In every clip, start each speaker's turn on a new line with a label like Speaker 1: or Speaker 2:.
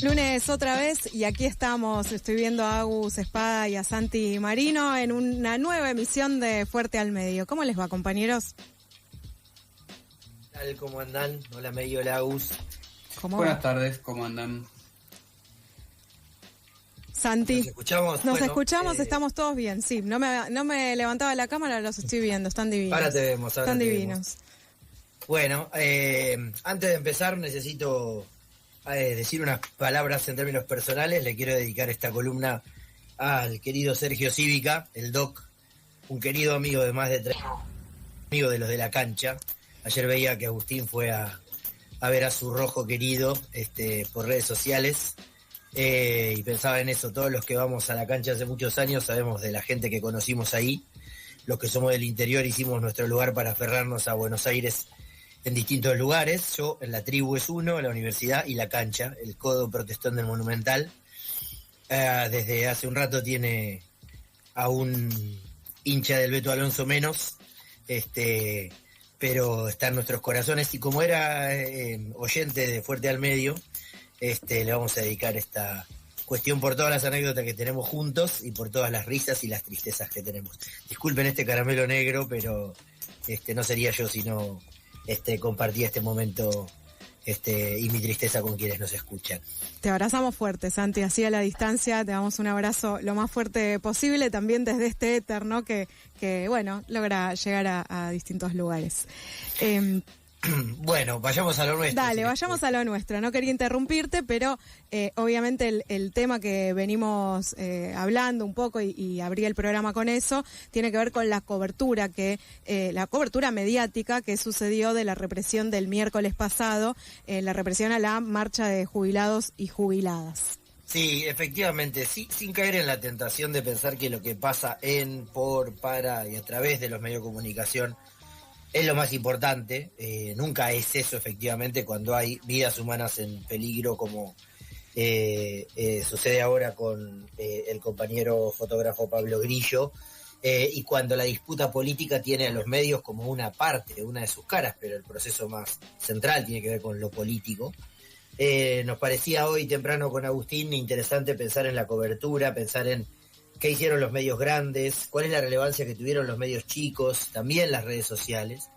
Speaker 1: Lunes otra vez y aquí estamos, estoy viendo a Agus Espada y a Santi Marino en una nueva emisión de Fuerte al Medio. ¿Cómo les va, compañeros?
Speaker 2: ¿Qué tal? ¿Cómo andan? Hola, Medio, hola, Agus.
Speaker 3: Buenas tardes, ¿cómo andan?
Speaker 1: Santi.
Speaker 2: ¿Nos escuchamos?
Speaker 1: Nos escuchamos, estamos todos bien, sí. No me levantaba la cámara, los estoy viendo, están divinos.
Speaker 2: Ahora te vemos,
Speaker 1: Están divinos.
Speaker 2: Bueno, antes de empezar necesito decir unas palabras en términos personales. Le quiero dedicar esta columna al querido Sergio Cívica, el Doc, un querido amigo de más de 3 años, amigo de los de la cancha. Ayer veía que Agustín fue a ver a su rojo querido por redes sociales y pensaba en eso. Todos los que vamos a la cancha hace muchos años sabemos de la gente que conocimos ahí. Los que somos del interior hicimos nuestro lugar para aferrarnos a Buenos Aires en distintos lugares. Yo en la tribu es uno, la universidad y la cancha, el codo protestón del Monumental. Desde hace un rato tiene a un hincha del Beto Alonso menos, pero está en nuestros corazones. Y como era oyente de Fuerte al Medio, le vamos a dedicar esta cuestión por todas las anécdotas que tenemos juntos y por todas las risas y las tristezas que tenemos. Disculpen este caramelo negro, pero no sería yo si no compartía este momento y mi tristeza con quienes nos escuchan.
Speaker 1: Te abrazamos fuerte, Santi, así a la distancia, te damos un abrazo lo más fuerte posible, también desde este éter, ¿no? Que bueno, logra llegar a distintos lugares.
Speaker 2: Bueno, vayamos a lo nuestro.
Speaker 1: Dale, vayamos a lo nuestro. No quería interrumpirte, pero obviamente el tema que venimos hablando un poco y abrí el programa con eso, tiene que ver con la cobertura mediática que sucedió de la represión del miércoles pasado, la represión a la marcha de jubilados y jubiladas.
Speaker 2: Sí, efectivamente, sí, sin caer en la tentación de pensar que lo que pasa para y a través de los medios de comunicación es lo más importante. Nunca es eso, efectivamente, cuando hay vidas humanas en peligro, como sucede ahora con el compañero fotógrafo Pablo Grillo, y cuando la disputa política tiene a los medios como una parte, una de sus caras, pero el proceso más central tiene que ver con lo político. Nos parecía hoy temprano con Agustín interesante pensar en la cobertura, pensar en qué hicieron los medios grandes, cuál es la relevancia que tuvieron los medios chicos, también las redes sociales,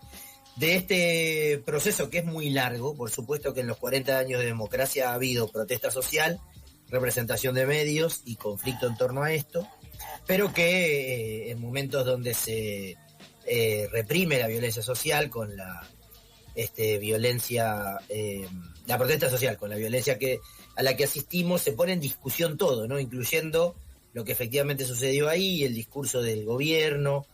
Speaker 2: de este proceso que es muy largo. Por supuesto que en los 40 años de democracia ha habido protesta social, representación de medios y conflicto en torno a esto, pero que en momentos donde se reprime la violencia social con la la protesta social, con la violencia a la que asistimos, se pone en discusión todo, ¿no? Incluyendo lo que efectivamente sucedió ahí, el discurso del gobierno,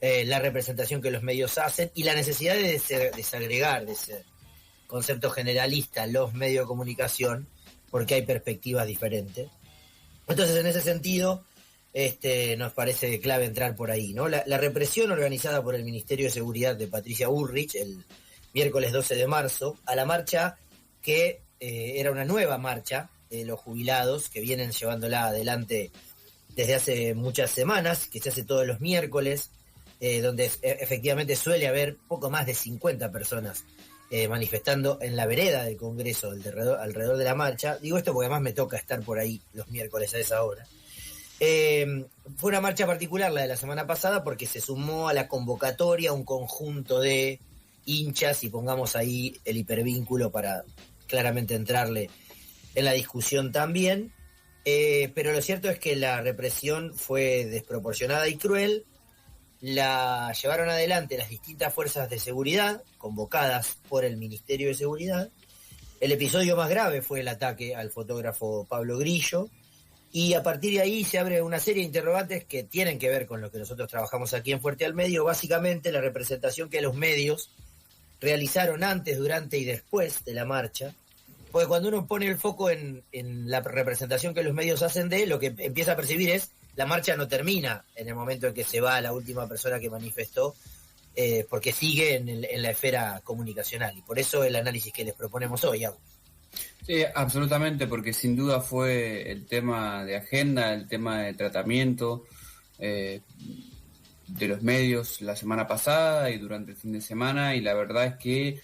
Speaker 2: la representación que los medios hacen y la necesidad de desagregar de ese concepto generalista los medios de comunicación, porque hay perspectivas diferentes. Entonces, en ese sentido, nos parece clave entrar por ahí, ¿no? La represión organizada por el Ministerio de Seguridad de Patricia Bullrich el miércoles 12 de marzo, a la marcha que era una nueva marcha de los jubilados que vienen llevándola adelante desde hace muchas semanas, que se hace todos los miércoles, donde efectivamente suele haber poco más de 50 personas manifestando en la vereda del Congreso alrededor de la marcha. Digo esto porque además me toca estar por ahí los miércoles a esa hora. Fue una marcha particular la de la semana pasada porque se sumó a la convocatoria un conjunto de hinchas, y pongamos ahí el hipervínculo para claramente entrarle en la discusión también. Pero lo cierto es que la represión fue desproporcionada y cruel. La llevaron adelante las distintas fuerzas de seguridad convocadas por el Ministerio de Seguridad. El episodio más grave fue el ataque al fotógrafo Pablo Grillo, y a partir de ahí se abre una serie de interrogantes que tienen que ver con lo que nosotros trabajamos aquí en Fuerte al Medio, básicamente la representación que los medios realizaron antes, durante y después de la marcha. Porque cuando uno pone el foco en la representación que los medios hacen lo que empieza a percibir es la marcha no termina en el momento en que se va la última persona que manifestó, porque sigue en la esfera comunicacional. Y por eso el análisis que les proponemos hoy, Agus.
Speaker 3: Sí, absolutamente, porque sin duda fue el tema de agenda, el tema de tratamiento de los medios la semana pasada y durante el fin de semana, y la verdad es que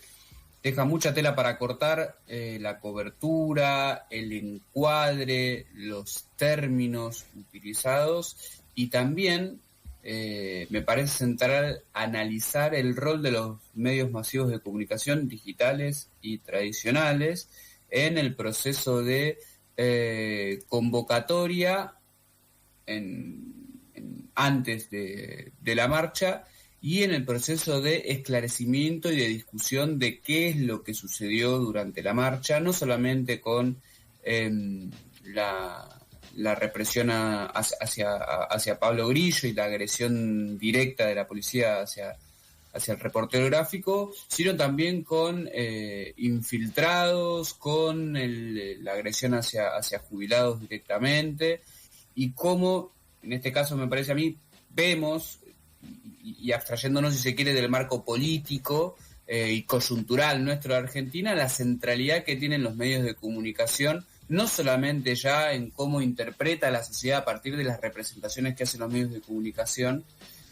Speaker 3: deja mucha tela para cortar, la cobertura, el encuadre, los términos utilizados, y también me parece central analizar el rol de los medios masivos de comunicación digitales y tradicionales en el proceso de convocatoria antes de la marcha, y en el proceso de esclarecimiento y de discusión de qué es lo que sucedió durante la marcha, no solamente con la represión hacia Pablo Grillo y la agresión directa de la policía hacia el reportero gráfico, sino también con infiltrados, con la agresión hacia jubilados directamente, y cómo, en este caso me parece a mí, vemos, y abstrayéndonos, si se quiere, del marco político y coyuntural nuestro de Argentina, la centralidad que tienen los medios de comunicación, no solamente ya en cómo interpreta la sociedad a partir de las representaciones que hacen los medios de comunicación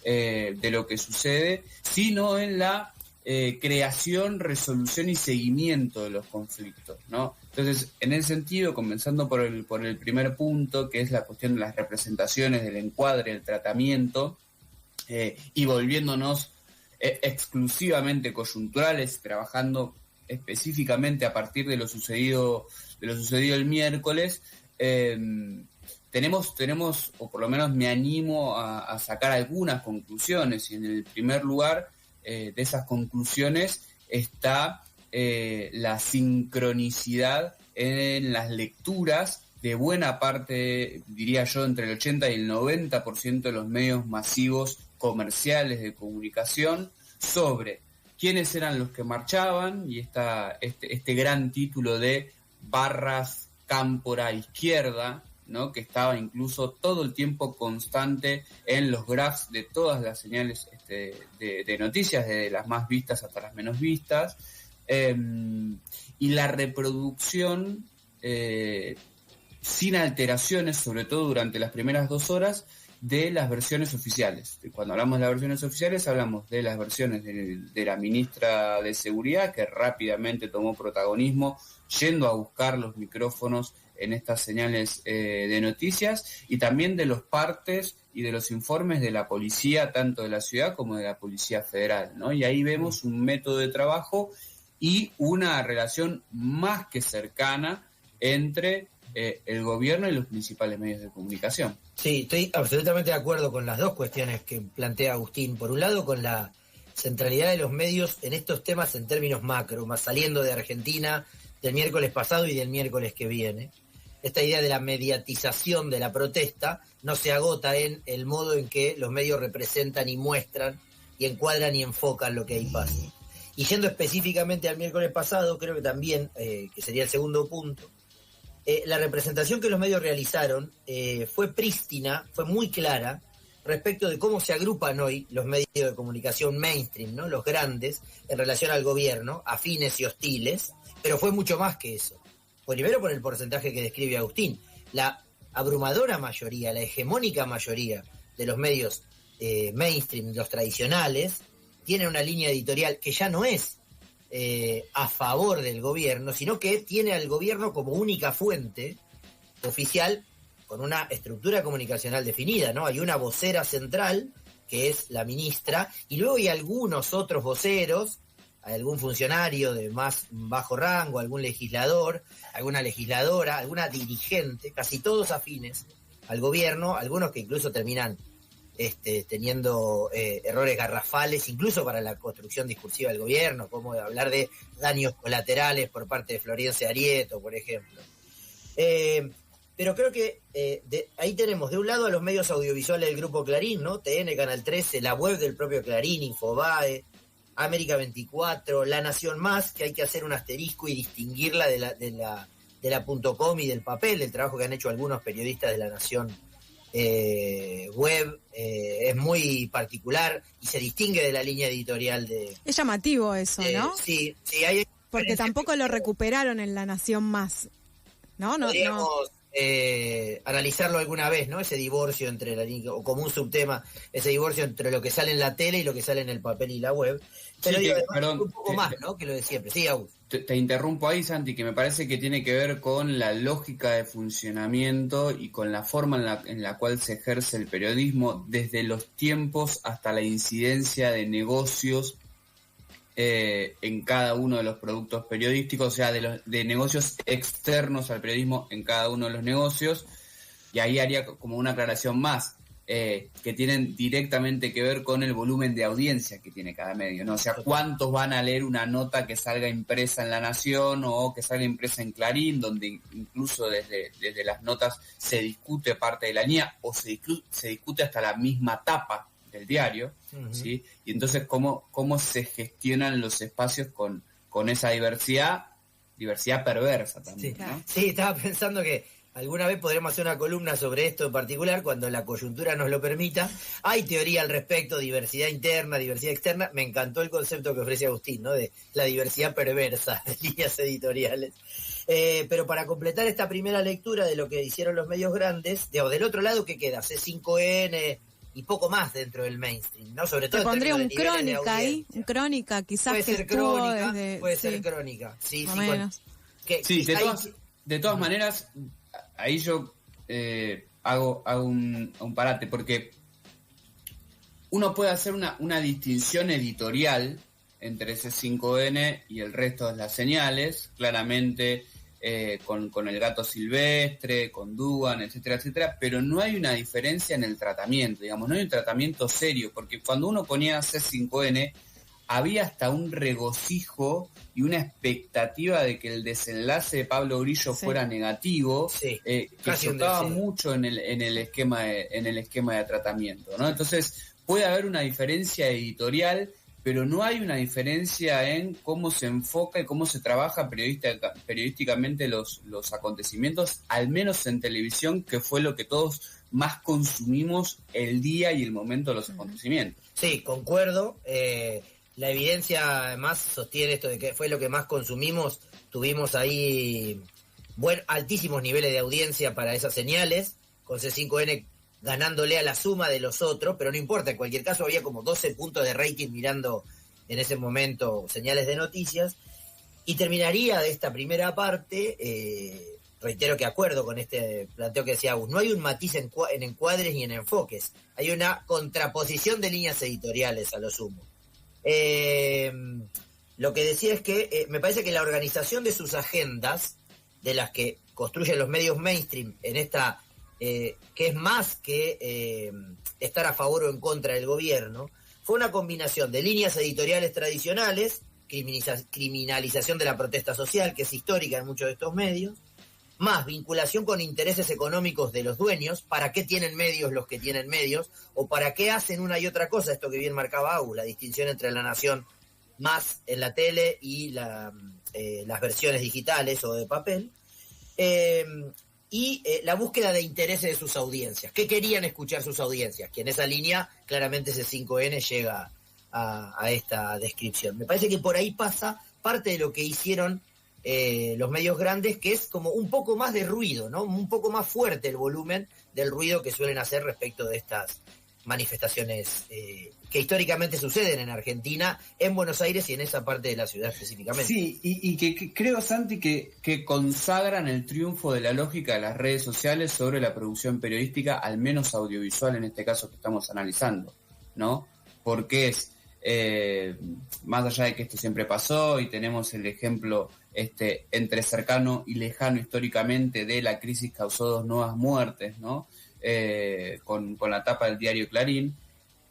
Speaker 3: de lo que sucede, sino en la creación, resolución y seguimiento de los conflictos, ¿no? Entonces, en ese sentido, comenzando por el primer punto, que es la cuestión de las representaciones, del encuadre, el tratamiento, y volviéndonos exclusivamente coyunturales, trabajando específicamente a partir de lo sucedido el miércoles, tenemos, o por lo menos me animo a sacar algunas conclusiones, y en el primer lugar de esas conclusiones está la sincronicidad en las lecturas de buena parte, diría yo, entre el 80 y el 90% de los medios masivos comerciales de comunicación sobre quiénes eran los que marchaban, y este gran título de barras cámpora izquierda, ¿no?, que estaba incluso todo el tiempo constante en los graphs de todas las señales de noticias, desde las más vistas hasta las menos vistas, y la reproducción sin alteraciones, sobre todo durante las primeras 2 horas, de las versiones oficiales. Cuando hablamos de las versiones oficiales, hablamos de las versiones de la ministra de Seguridad, que rápidamente tomó protagonismo yendo a buscar los micrófonos en estas señales de noticias, y también de los partes y de los informes de la policía, tanto de la ciudad como de la Policía Federal, ¿no? Y ahí vemos un método de trabajo y una relación más que cercana entre el gobierno y los principales medios de comunicación.
Speaker 2: Sí, estoy absolutamente de acuerdo con las dos cuestiones que plantea Agustín. Por un lado, con la centralidad de los medios en estos temas en términos macro, más saliendo de Argentina del miércoles pasado y del miércoles que viene. Esta idea de la mediatización de la protesta no se agota en el modo en que los medios representan y muestran y encuadran y enfocan lo que ahí pasa. Y yendo específicamente al miércoles pasado, creo que también, que sería el segundo punto, la representación que los medios realizaron fue prístina, fue muy clara respecto de cómo se agrupan hoy los medios de comunicación mainstream, ¿no?, los grandes, en relación al gobierno, afines y hostiles, pero fue mucho más que eso. Primero por el porcentaje que describe Agustín. La abrumadora mayoría, la hegemónica mayoría de los medios mainstream, los tradicionales, tienen una línea editorial que ya no es a favor del gobierno, sino que tiene al gobierno como única fuente oficial, con una estructura comunicacional definida, ¿no? Hay una vocera central, que es la ministra, y luego hay algunos otros voceros, algún funcionario de más bajo rango, algún legislador, alguna legisladora, alguna dirigente, casi todos afines al gobierno, algunos que incluso terminan teniendo errores garrafales, incluso para la construcción discursiva del gobierno, como hablar de daños colaterales por parte de Florencia Arieto, por ejemplo. Pero creo que ahí tenemos de un lado a los medios audiovisuales del Grupo Clarín, ¿no? TN, Canal 13, la web del propio Clarín, Infobae, América 24, La Nación Más, que hay que hacer un asterisco y distinguirla de la .com y del papel, del trabajo que han hecho algunos periodistas de La Nación web, es muy particular y se distingue de la línea editorial de...
Speaker 1: Es llamativo eso, ¿no?
Speaker 2: Sí, hay...
Speaker 1: Porque tampoco lo recuperaron en La Nación Más, ¿no?
Speaker 2: analizarlo alguna vez, ¿no? Ese divorcio entre o como un subtema, ese divorcio entre lo que sale en la tele y lo que sale en el papel y la web. Pero
Speaker 3: Sí,
Speaker 2: digo, además,
Speaker 3: perdón,
Speaker 2: un poco más, ¿no? Que lo de siempre. Sí, Agus.
Speaker 3: te interrumpo ahí, Santi, que me parece que tiene que ver con la lógica de funcionamiento y con la forma en la cual se ejerce el periodismo desde los tiempos hasta la incidencia de negocios en cada uno de los productos periodísticos, o sea, de negocios externos al periodismo en cada uno de los negocios. Y ahí haría como una aclaración más, que tienen directamente que ver con el volumen de audiencia que tiene cada medio, ¿no? O sea, cuántos van a leer una nota que salga impresa en La Nación o que salga impresa en Clarín, donde incluso desde las notas se discute parte de la línea o se discute hasta la misma tapa del diario, ¿sí? Y entonces cómo se gestionan los espacios con esa diversidad perversa también,
Speaker 2: Sí,
Speaker 3: ¿no?
Speaker 2: sí, estaba pensando que alguna vez podremos hacer una columna sobre esto en particular, cuando la coyuntura nos lo permita. Hay teoría al respecto, diversidad interna, diversidad externa. Me encantó el concepto que ofrece Agustín, ¿no? De la diversidad perversa de líneas editoriales. Pero para completar esta primera lectura de lo que hicieron los medios grandes, del otro lado, ¿qué queda? C5N y poco más dentro del mainstream, ¿no? Sobre todo
Speaker 1: te pondría un crónica ahí, un crónica, quizás
Speaker 2: puede
Speaker 1: que
Speaker 2: ser crónica,
Speaker 1: desde,
Speaker 2: puede ser crónica, sí,
Speaker 1: más o menos.
Speaker 3: Sí, de todas maneras, ahí yo hago un parate, porque uno puede hacer una distinción editorial entre ese 5N y el resto de las señales, claramente con El Gato Silvestre, con Dugan, etcétera, etcétera, pero no hay una diferencia en el tratamiento, digamos, no hay un tratamiento serio, porque cuando uno ponía C5N, había hasta un regocijo y una expectativa de que el desenlace de Pablo Grillo fuera negativo, que chocaba mucho en el esquema de tratamiento, ¿no? Entonces puede haber una diferencia editorial, pero no hay una diferencia en cómo se enfoca y cómo se trabaja periodísticamente los acontecimientos, al menos en televisión, que fue lo que todos más consumimos el día y el momento de los acontecimientos.
Speaker 2: Sí, concuerdo. La evidencia además sostiene esto de que fue lo que más consumimos. Tuvimos ahí altísimos niveles de audiencia para esas señales, con C5N ganándole a la suma de los otros, pero no importa, en cualquier caso había como 12 puntos de rating mirando en ese momento señales de noticias. Y terminaría de esta primera parte, reitero que acuerdo con este planteo que decía Agus, no hay un matiz en encuadres ni en enfoques, hay una contraposición de líneas editoriales a lo sumo. Lo que decía es que me parece que la organización de sus agendas, de las que construyen los medios mainstream en esta, que es más que estar a favor o en contra del gobierno, fue una combinación de líneas editoriales tradicionales, criminalización de la protesta social, que es histórica en muchos de estos medios, más vinculación con intereses económicos de los dueños, para qué tienen medios los que tienen medios, o para qué hacen una y otra cosa, esto que bien marcaba Agus, la distinción entre La Nación más en la tele y las versiones digitales o de papel, y la búsqueda de intereses de sus audiencias. ¿Qué querían escuchar sus audiencias? Que en esa línea claramente ese 5N llega a esta descripción. Me parece que por ahí pasa parte de lo que hicieron los medios grandes, que es como un poco más de ruido, ¿no? Un poco más fuerte el volumen del ruido que suelen hacer respecto de estas manifestaciones que históricamente suceden en Argentina, en Buenos Aires y en esa parte de la ciudad específicamente.
Speaker 3: Sí, y que creo, Santi, que consagran el triunfo de la lógica de las redes sociales sobre la producción periodística, al menos audiovisual en este caso que estamos analizando, ¿no? Porque es, más allá de que esto siempre pasó y tenemos el ejemplo entre cercano y lejano históricamente de la crisis causó 2 nuevas muertes, ¿no? Con la tapa del diario Clarín,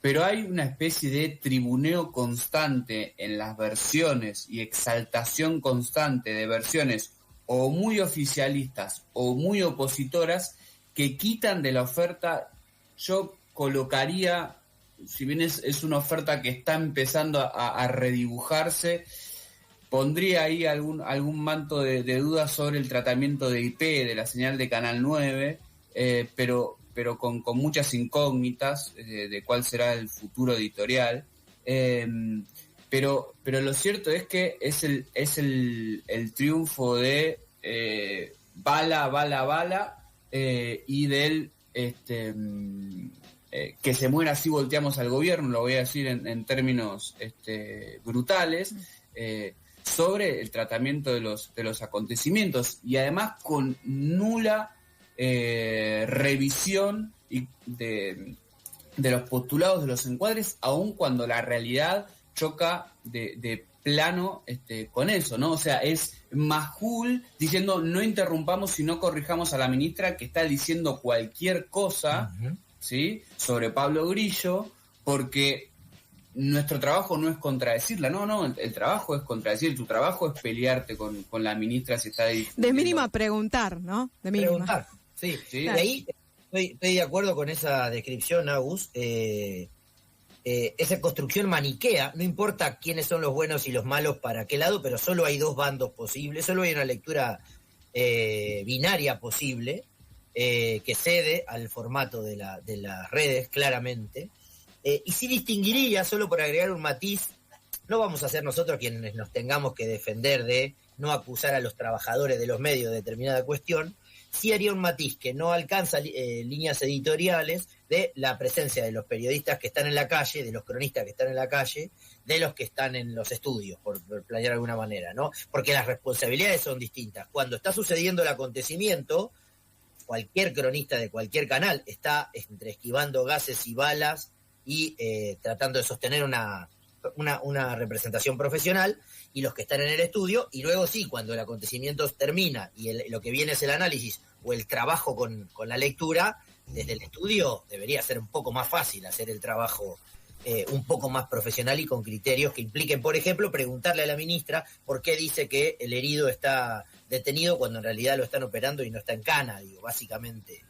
Speaker 3: pero hay una especie de tribuneo constante en las versiones y exaltación constante de versiones o muy oficialistas o muy opositoras que quitan de la oferta. Yo colocaría, si bien es una oferta que está empezando a redibujarse, pondría ahí algún manto de dudas sobre el tratamiento de IP de la señal de Canal 9, pero con muchas incógnitas de cuál será el futuro editorial. Pero lo cierto es que es el triunfo de bala, y del que se muera así volteamos al gobierno, lo voy a decir en términos brutales, sobre el tratamiento de los acontecimientos, y además con nula revisión de los postulados de los encuadres, aun cuando la realidad choca de plano con eso, ¿no? O sea, es Majul diciendo no interrumpamos y no corrijamos a la ministra que está diciendo cualquier cosa, ¿sí?, sobre Pablo Grillo, porque nuestro trabajo no es contradecirla, no, el trabajo es contradecir, tu trabajo es pelearte con la ministra si está diciendo...
Speaker 1: De mínima preguntar, ¿no? De mínima.
Speaker 2: Preguntar, sí.
Speaker 1: Claro.
Speaker 2: Y ahí estoy de acuerdo con esa descripción, Agus. Esa construcción maniquea, no importa quiénes son los buenos y los malos para qué lado, pero solo hay dos bandos posibles, solo hay una lectura binaria posible, que cede al formato de las redes, claramente. Y sí distinguiría, solo por agregar un matiz, no vamos a ser nosotros quienes nos tengamos que defender de no acusar a los trabajadores de los medios de determinada cuestión, sí haría un matiz que no alcanza líneas editoriales de la presencia de los periodistas que están en la calle, de los cronistas que están en la calle, de los que están en los estudios, por plantear de alguna manera, ¿no? Porque las responsabilidades son distintas. Cuando está sucediendo el acontecimiento, cualquier cronista de cualquier canal está entre esquivando gases y balas y tratando de sostener una representación profesional, y los que están en el estudio, y luego sí, cuando el acontecimiento termina y lo que viene es el análisis o el trabajo con la lectura, desde el estudio debería ser un poco más fácil hacer el trabajo un poco más profesional y con criterios que impliquen, por ejemplo, preguntarle a la ministra por qué dice que el herido está detenido cuando en realidad lo están operando y no está en cana, digo, básicamente.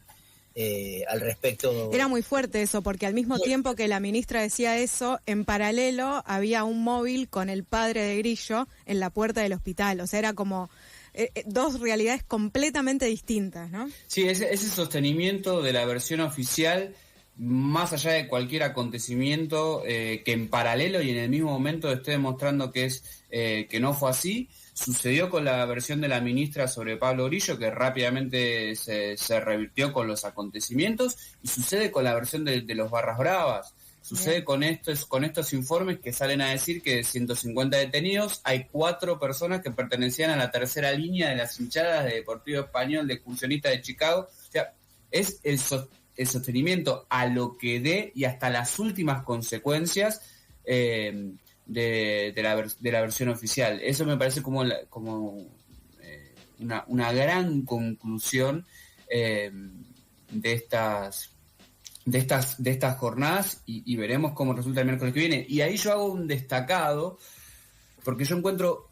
Speaker 2: Al respecto.
Speaker 1: Era muy fuerte eso, porque al mismo tiempo que la ministra decía eso, en paralelo había un móvil con el padre de Grillo en la puerta del hospital. O sea, era como dos realidades completamente distintas, ¿no?
Speaker 3: Sí, ese sostenimiento de la versión oficial, más allá de cualquier acontecimiento que en paralelo y en el mismo momento esté demostrando que no fue así. Sucedió con la versión de la ministra sobre Pablo Grillo, que rápidamente se revirtió con los acontecimientos, y sucede con la versión de los Barras Bravas. Sucede con estos informes que salen a decir que de 150 detenidos hay 4 personas que pertenecían a la tercera línea de las hinchadas de Deportivo Español, de excursionistas de Chicago. O sea, es el sostenimiento a lo que dé y hasta las últimas consecuencias de la versión oficial. Eso me parece como una gran conclusión de estas jornadas, y veremos cómo resulta el miércoles que viene. Y ahí yo hago un destacado, porque yo encuentro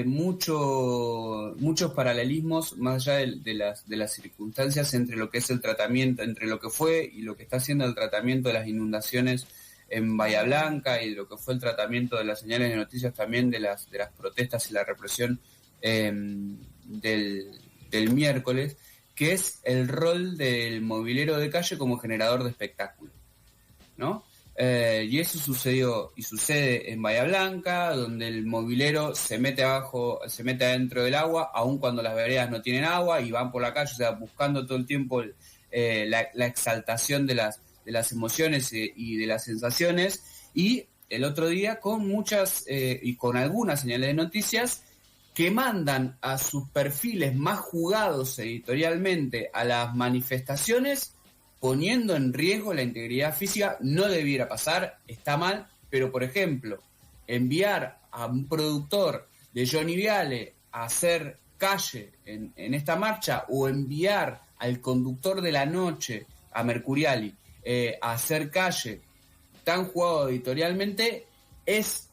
Speaker 3: muchos paralelismos más allá de las circunstancias entre lo que es el tratamiento, entre lo que fue y lo que está haciendo el tratamiento de las inundaciones en Bahía Blanca, y lo que fue el tratamiento de las señales de noticias también de las protestas y la represión del miércoles, que es el rol del movilero de calle como generador de espectáculo, ¿no? Y eso sucedió y sucede en Bahía Blanca, donde el movilero se mete adentro del agua, aun cuando las veredas no tienen agua, y van por la calle, o sea, buscando todo el tiempo la exaltación de las emociones y de las sensaciones. Y el otro día con muchas y con algunas señales de noticias que mandan a sus perfiles más jugados editorialmente a las manifestaciones, poniendo en riesgo la integridad física. No debiera pasar, está mal, pero por ejemplo, enviar a un productor de Johnny Viale a hacer calle en esta marcha, o enviar al conductor de La Noche, a Mercuriali, a hacer calle, tan jugado editorialmente, es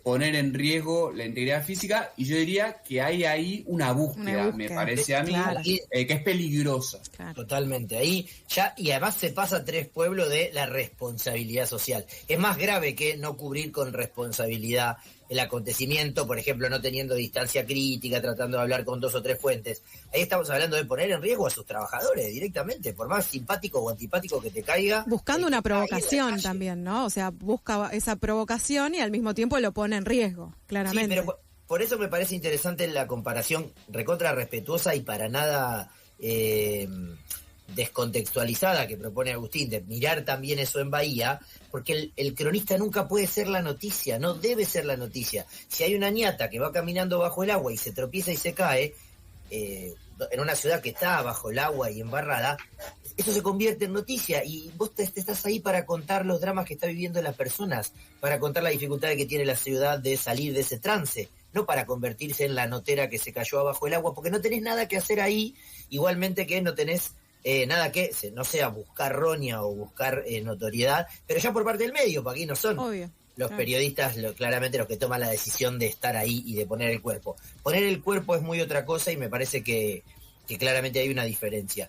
Speaker 3: poner en riesgo la integridad física, y yo diría que hay ahí una búsqueda, me parece a mí,
Speaker 1: claro,
Speaker 3: que es peligrosa.
Speaker 1: Claro.
Speaker 2: Totalmente, ahí ya, y además se pasa a tres pueblos de la responsabilidad social. Es más grave que no cubrir con responsabilidad el acontecimiento, por ejemplo, no teniendo distancia crítica, tratando de hablar con 2 o 3 fuentes. Ahí estamos hablando de poner en riesgo a sus trabajadores directamente, por más simpático o antipático que te caiga.
Speaker 1: Buscando una provocación también, ¿no? O sea, busca esa provocación y al mismo tiempo lo pone en riesgo, claramente.
Speaker 2: Sí, por eso me parece interesante la comparación recontra respetuosa y para nada descontextualizada que propone Agustín, de mirar también eso en Bahía, porque el cronista nunca puede ser la noticia, no debe ser la noticia. Si hay una ñata que va caminando bajo el agua y se tropieza y se cae, en una ciudad que está bajo el agua y embarrada, eso se convierte en noticia y vos te estás ahí para contar los dramas que está viviendo las personas, para contar la dificultad que tiene la ciudad de salir de ese trance, no para convertirse en la notera que se cayó abajo el agua, porque no tenés nada que hacer ahí, igualmente que no tenés nada que, no sea buscar roña o buscar notoriedad, pero ya por parte del medio, porque aquí no son
Speaker 1: Obvio,
Speaker 2: los
Speaker 1: claro.
Speaker 2: periodistas claramente los que toman la decisión de estar ahí y de poner el cuerpo. Poner el cuerpo es muy otra cosa y me parece que claramente hay una diferencia.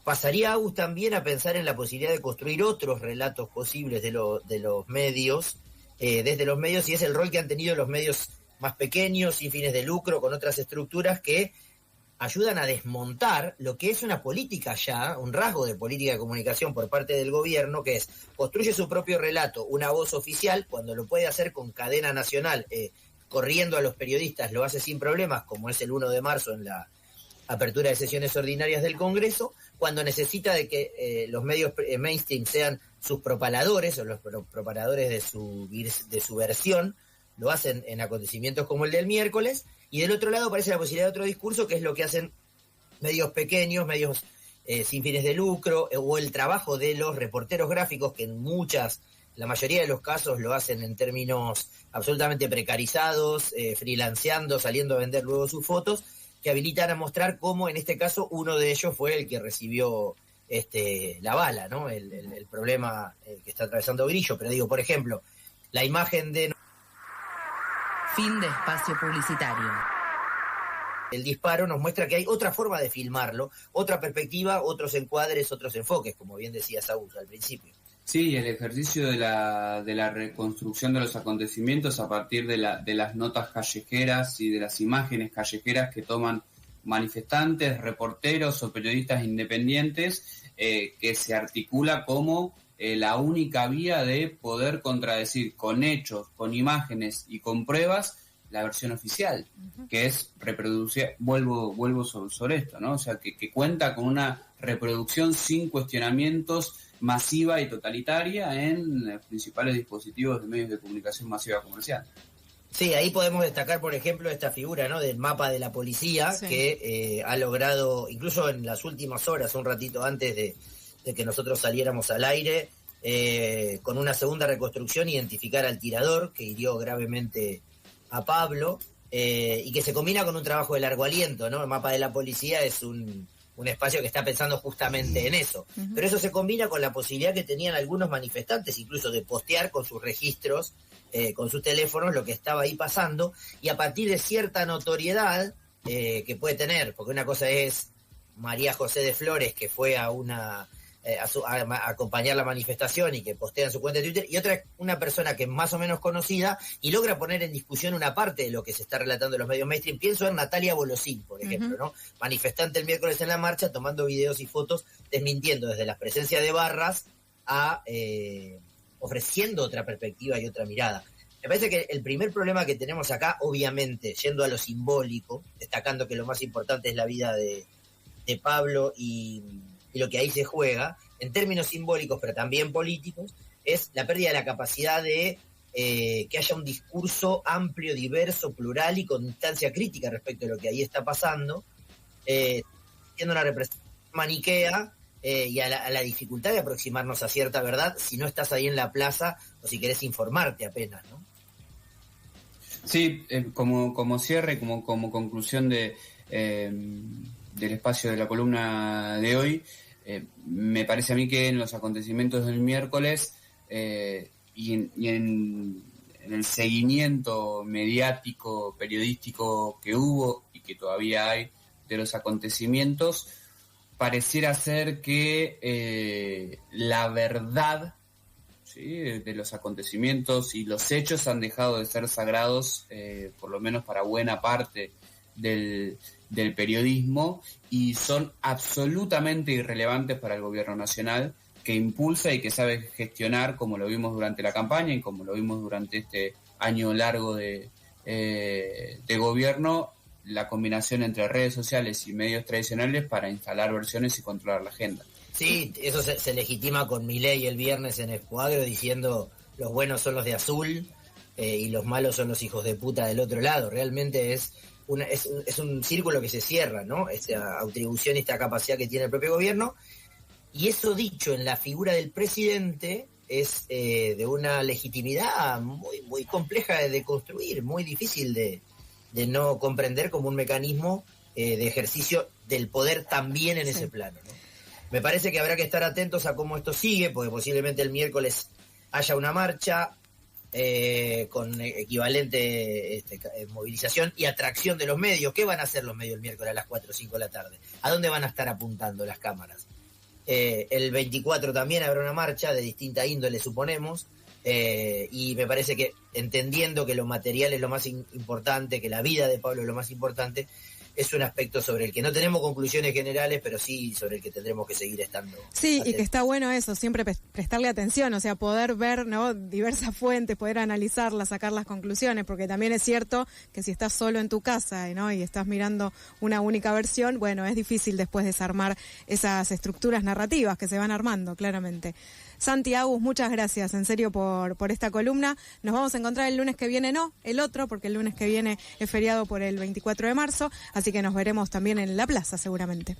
Speaker 2: Pasaría, Agus, también a pensar en la posibilidad de construir otros relatos posibles de los medios, desde los medios, y es el rol que han tenido los medios más pequeños, sin fines de lucro, con otras estructuras que ayudan a desmontar lo que es una política ya, un rasgo de política de comunicación por parte del gobierno, que es construye su propio relato, una voz oficial, cuando lo puede hacer con cadena nacional, corriendo a los periodistas, lo hace sin problemas, como es el 1 de marzo en la apertura de sesiones ordinarias del Congreso, cuando necesita de que los medios mainstream sean sus propaladores o los propaladores de su versión, lo hacen en acontecimientos como el del miércoles, y del otro lado aparece la posibilidad de otro discurso, que es lo que hacen medios pequeños, medios sin fines de lucro, o el trabajo de los reporteros gráficos, que en la mayoría de los casos lo hacen en términos absolutamente precarizados, freelanceando, saliendo a vender luego sus fotos, que habilitan a mostrar cómo en este caso uno de ellos fue el que recibió la bala, ¿no? El problema que está atravesando Grillo. Pero digo, por ejemplo, la imagen de...
Speaker 4: Fin de espacio publicitario.
Speaker 2: El disparo nos muestra que hay otra forma de filmarlo, otra perspectiva, otros encuadres, otros enfoques, como bien decía Saúl al principio.
Speaker 3: Sí, el ejercicio de la reconstrucción de los acontecimientos a partir de las notas callejeras y de las imágenes callejeras que toman manifestantes, reporteros o periodistas independientes, que se articula como la única vía de poder contradecir con hechos, con imágenes y con pruebas la versión oficial, que es reproducir, vuelvo sobre esto, ¿no? O sea, que cuenta con una reproducción sin cuestionamientos masiva y totalitaria en los principales dispositivos de medios de comunicación masiva comercial.
Speaker 2: Sí, ahí podemos destacar, por ejemplo, esta figura, ¿no?, del mapa de la policía, sí, que ha logrado, incluso en las últimas horas, un ratito antes de que nosotros saliéramos al aire, con una segunda reconstrucción, identificar al tirador que hirió gravemente a Pablo, y que se combina con un trabajo de largo aliento, ¿no? El mapa de la policía es un espacio que está pensando justamente en eso. Uh-huh. Pero eso se combina con la posibilidad que tenían algunos manifestantes, incluso de postear con sus registros, con sus teléfonos, lo que estaba ahí pasando, y a partir de cierta notoriedad que puede tener, porque una cosa es María José de Flores, que fue a acompañar la manifestación y que postea en su cuenta de Twitter, y otra es una persona que es más o menos conocida y logra poner en discusión una parte de lo que se está relatando en los medios mainstream. Pienso en Natalia Bolosín, por ejemplo, ¿no? Manifestante el miércoles en la marcha, tomando videos y fotos, desmintiendo desde la presencia de barras a ofreciendo otra perspectiva y otra mirada. Me parece que el primer problema que tenemos acá, obviamente, yendo a lo simbólico, destacando que lo más importante es la vida de Pablo y lo que ahí se juega, en términos simbólicos, pero también políticos, es la pérdida de la capacidad de que haya un discurso amplio, diverso, plural y con instancia crítica respecto de lo que ahí está pasando, siendo una representación maniquea y a la dificultad de aproximarnos a cierta verdad si no estás ahí en la plaza o si querés informarte apenas, ¿no?
Speaker 3: Sí, como cierre, como conclusión del espacio de la columna de hoy, me parece a mí que en los acontecimientos del miércoles y en el seguimiento mediático, periodístico que hubo y que todavía hay de los acontecimientos, pareciera ser que la verdad, ¿sí?, de los acontecimientos y los hechos han dejado de ser sagrados, por lo menos para buena parte del periodismo, y son absolutamente irrelevantes para el gobierno nacional, que impulsa y que sabe gestionar, como lo vimos durante la campaña y como lo vimos durante este año largo de de gobierno la combinación entre redes sociales y medios tradicionales para instalar versiones y controlar la agenda.
Speaker 2: Sí, eso se legitima con Milei el viernes en Escuadro diciendo los buenos son los de azul y los malos son los hijos de puta del otro lado. Realmente es un círculo que se cierra, ¿no? Esta atribución y esta capacidad que tiene el propio gobierno. Y eso dicho en la figura del presidente es de una legitimidad muy, muy compleja de construir, muy difícil de no comprender como un mecanismo de ejercicio del poder también en ese plano, ¿no? Me parece que habrá que estar atentos a cómo esto sigue, porque posiblemente el miércoles haya una marcha con equivalente movilización y atracción de los medios. ¿Qué van a hacer los medios el miércoles a las 4 o 5 de la tarde? ¿A dónde van a estar apuntando las cámaras? El 24 también habrá una marcha de distinta índole, suponemos, y me parece que entendiendo que lo material es lo más importante, que la vida de Pablo es lo más importante, es un aspecto sobre el que no tenemos conclusiones generales, pero sí sobre el que tendremos que seguir estando.
Speaker 1: Sí,
Speaker 2: atentos.
Speaker 1: Y que está bueno eso, siempre prestarle atención, o sea, poder ver, ¿no?, diversas fuentes, poder analizarlas, sacar las conclusiones, porque también es cierto que si estás solo en tu casa, ¿no?, y estás mirando una única versión, bueno, es difícil después desarmar esas estructuras narrativas que se van armando, claramente. Santi, Agus, muchas gracias, en serio, por esta columna. Nos vamos a encontrar el lunes que viene, no, el otro, porque el lunes que viene es feriado por el 24 de marzo, así que nos veremos también en la plaza, seguramente.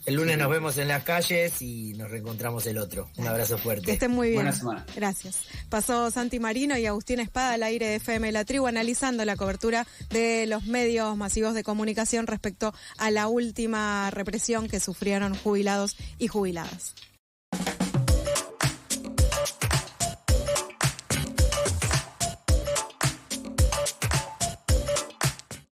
Speaker 2: El lunes nos vemos en las calles y nos reencontramos el otro. Un abrazo fuerte.
Speaker 1: Que estén muy bien.
Speaker 3: Buena semana.
Speaker 1: Gracias. Pasó Santi Marino y Agustín Espada al aire de FM La Tribu analizando la cobertura de los medios masivos de comunicación respecto a la última represión que sufrieron jubilados y jubiladas.